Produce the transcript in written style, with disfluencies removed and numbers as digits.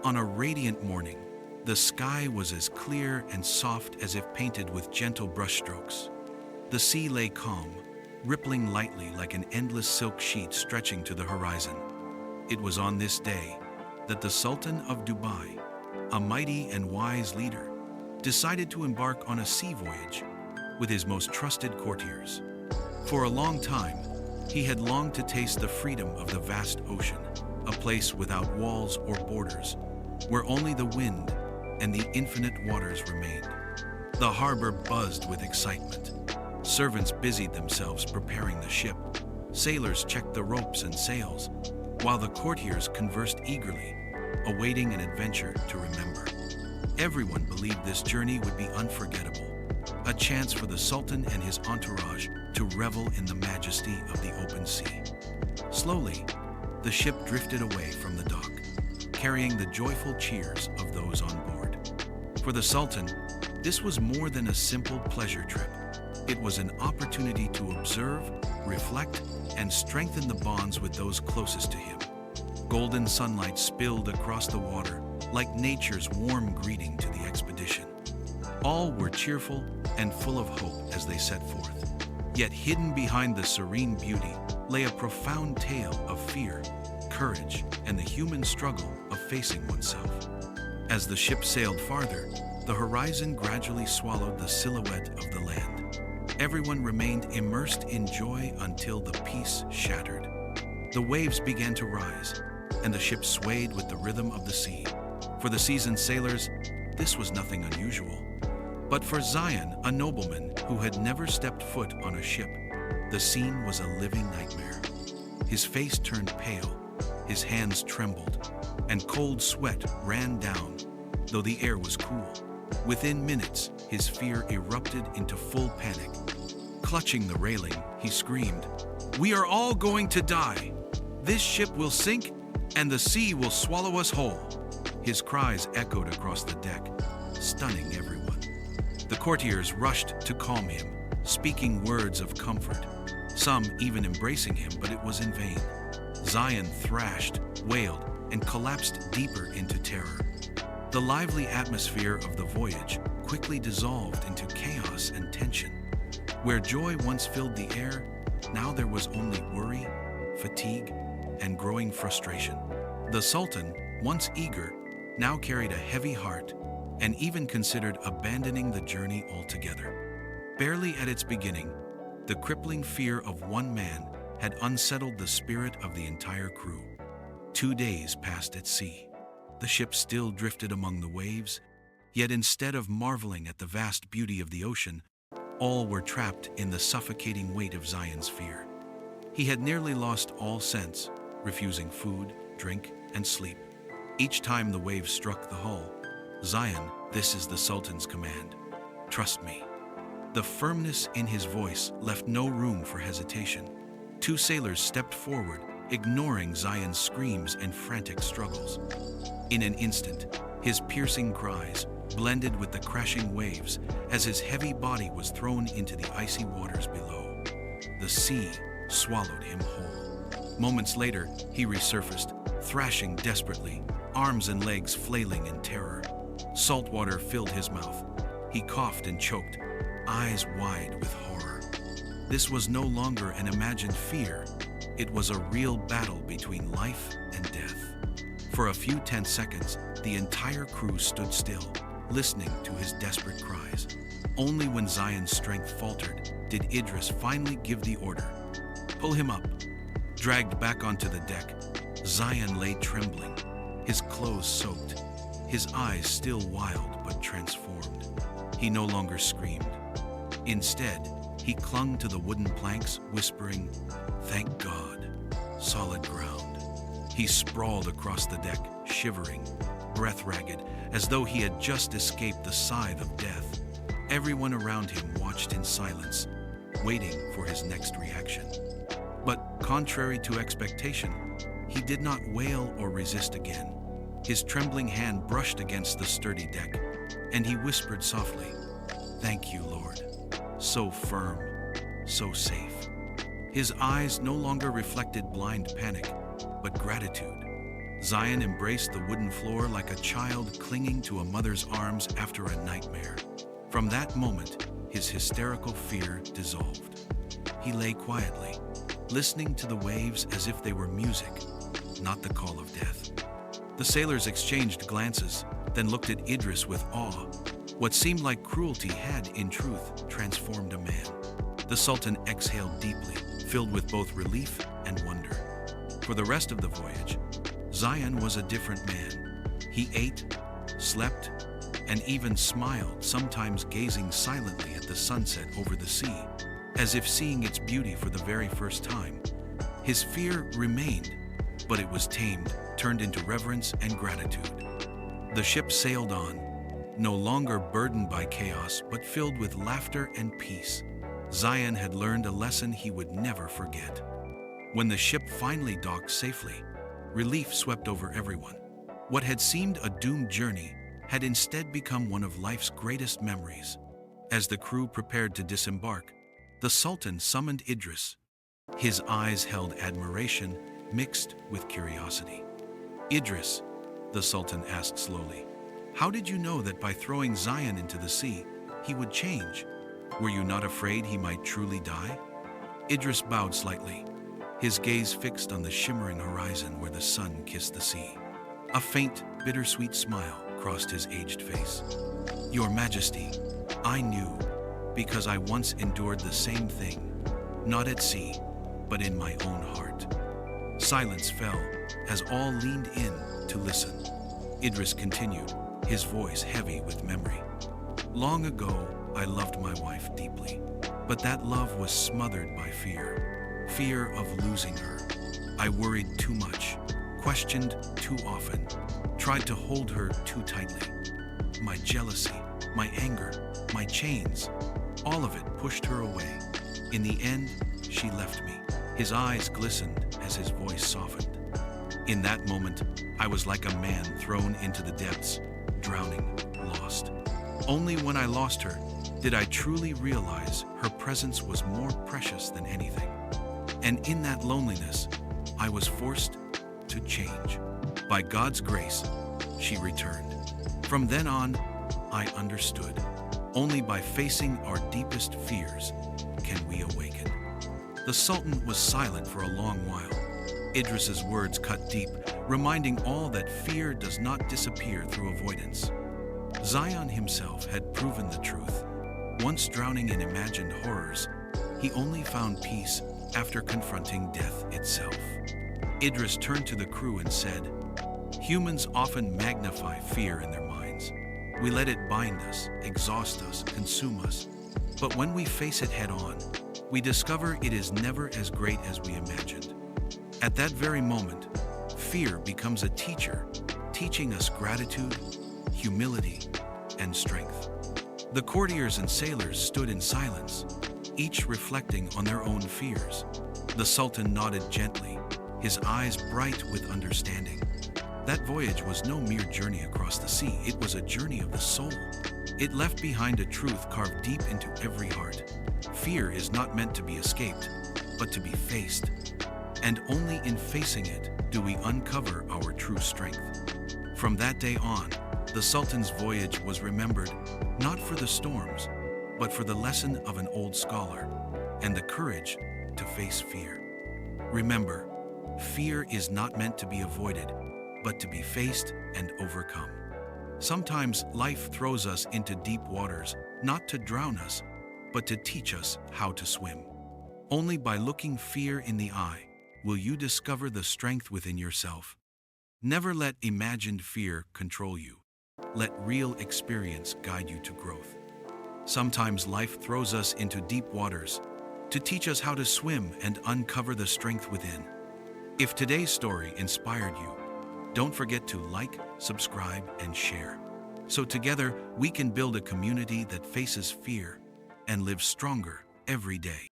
On a radiant morning, the sky was as clear and soft as if painted with gentle brushstrokes. The sea lay calm, rippling lightly like an endless silk sheet stretching to the horizon. It was on this day that the Sultan of Dubai, a mighty and wise leader, decided to embark on a sea voyage with his most trusted courtiers. For a long time, he had longed to taste the freedom of the vast ocean, a place without walls or borders, where only the wind and the infinite waters remained. The harbor buzzed with excitement. Servants busied themselves preparing the ship. Sailors checked the ropes and sails, while the courtiers conversed eagerly, awaiting an adventure to remember. Everyone believed this journey would be unforgettable, a chance for the Sultan and his entourage to revel in the majesty of the open sea. Slowly, the ship drifted away from the dock, carrying the joyful cheers of those on board. For the Sultan, this was more than a simple pleasure trip. It was an opportunity to observe, reflect, and strengthen the bonds with those closest to him. Golden sunlight spilled across the water like nature's warm greeting to the expedition. All were cheerful and full of hope as they set forth. Yet hidden behind the serene beauty lay a profound tale of fear, courage, and the human struggle of facing oneself. As the ship sailed farther, the horizon gradually swallowed the silhouette of the land. Everyone remained immersed in joy until the peace shattered. The waves began to rise, and the ship swayed with the rhythm of the sea. For the seasoned sailors, this was nothing unusual. But for Zion, a nobleman who had never stepped foot on a ship, the scene was a living nightmare. His face turned pale, his hands trembled, and cold sweat ran down, though the air was cool. Within minutes, his fear erupted into full panic. Clutching the railing, he screamed, "We are all going to die! This ship will sink, and the sea will swallow us whole." His cries echoed across the deck, stunning everyone. The courtiers rushed to calm him, speaking words of comfort, some even embracing him, but it was in vain. Zion thrashed, wailed, and collapsed deeper into terror. The lively atmosphere of the voyage quickly dissolved into chaos and tension. Where joy once filled the air, now there was only worry, fatigue, and growing frustration. The Sultan, once eager, now carried a heavy heart and even considered abandoning the journey altogether. Barely at its beginning, the crippling fear of one man had unsettled the spirit of the entire crew. 2 days passed at sea. The ship still drifted among the waves, yet instead of marveling at the vast beauty of the ocean, all were trapped in the suffocating weight of Zion's fear. He had nearly lost all sense, refusing food, drink, and sleep. Each time the waves struck the hull, "Zion, this is the Sultan's command. Trust me." The firmness in his voice left no room for hesitation. 2 sailors stepped forward, ignoring Zion's screams and frantic struggles. In an instant, his piercing cries blended with the crashing waves as his heavy body was thrown into the icy waters below. The sea swallowed him whole. Moments later, he resurfaced, thrashing desperately, arms and legs flailing in terror. Salt water filled his mouth. He coughed and choked, eyes wide with horror. This was no longer an imagined fear. It was a real battle between life and death. For a few tense seconds, the entire crew stood still, listening to his desperate cries. Only when Zion's strength faltered did Idris finally give the order. "Pull him up." Dragged back onto the deck, Zion lay trembling, his clothes soaked, his eyes still wild but transformed. He no longer screamed. Instead, he clung to the wooden planks, whispering, "Thank God, solid ground." He sprawled across the deck, shivering, breath ragged, as though he had just escaped the scythe of death. Everyone around him watched in silence, waiting for his next reaction. But contrary to expectation, he did not wail or resist again. His trembling hand brushed against the sturdy deck, and he whispered softly, "Thank you, Lord. So firm, so safe." His eyes no longer reflected blind panic, but gratitude. Zion embraced the wooden floor like a child clinging to a mother's arms after a nightmare. From that moment, his hysterical fear dissolved. He lay quietly, listening to the waves as if they were music, not the call of death. The sailors exchanged glances, then looked at Idris with awe. What seemed like cruelty had, in truth, transformed a man. The Sultan exhaled deeply, filled with both relief and wonder. For the rest of the voyage, Zion was a different man. He ate, slept, and even smiled, sometimes gazing silently at the sunset over the sea, as if seeing its beauty for the very first time. His fear remained, but it was tamed, turned into reverence and gratitude. The ship sailed on, no longer burdened by chaos, but filled with laughter and peace. Zion had learned a lesson he would never forget. When the ship finally docked safely, relief swept over everyone. What had seemed a doomed journey had instead become one of life's greatest memories. As the crew prepared to disembark, the Sultan summoned Idris. His eyes held admiration mixed with curiosity. "Idris," the Sultan asked slowly, "how did you know that by throwing Zion into the sea, he would change? Were you not afraid he might truly die?" Idris bowed slightly, his gaze fixed on the shimmering horizon where the sun kissed the sea. A faint, bittersweet smile crossed his aged face. "Your Majesty, I knew, because I once endured the same thing, not at sea, but in my own heart." Silence fell as all leaned in to listen. Idris continued, his voice heavy with memory. "Long ago, I loved my wife deeply, but that love was smothered by fear. Fear of losing her. I worried too much, questioned too often, tried to hold her too tightly. My jealousy, my anger, my chains, all of it pushed her away. In the end, she left me." His eyes glistened as his voice softened. "In that moment, I was like a man thrown into the depths, drowning, lost. Only when I lost her did I truly realize her presence was more precious than anything. And in that loneliness, I was forced to change. By God's grace, she returned. From then on, I understood. Only by facing our deepest fears can we awaken." The Sultan was silent for a long while. Idris's words cut deep, reminding all that fear does not disappear through avoidance. Zion himself had proven the truth. Once drowning in imagined horrors, he only found peace after confronting death itself. Idris turned to the crew and said, "Humans often magnify fear in their minds. We let it bind us, exhaust us, consume us. But when we face it head on, we discover it is never as great as we imagined. At that very moment, fear becomes a teacher, teaching us gratitude, humility, and strength." The courtiers and sailors stood in silence, each reflecting on their own fears. The Sultan nodded gently, his eyes bright with understanding. That voyage was no mere journey across the sea, it was a journey of the soul. It left behind a truth carved deep into every heart. Fear is not meant to be escaped, but to be faced. And only in facing it do we uncover our true strength. From that day on, the Sultan's voyage was remembered not for the storms, but for the lesson of an old scholar and the courage to face fear. Remember, fear is not meant to be avoided, but to be faced and overcome. Sometimes life throws us into deep waters, not to drown us, but to teach us how to swim. Only by looking fear in the eye will you discover the strength within yourself. Never let imagined fear control you. Let real experience guide you to growth. Sometimes life throws us into deep waters to teach us how to swim and uncover the strength within. If today's story inspired you, don't forget to like, subscribe, and share. So together we can build a community that faces fear and lives stronger every day.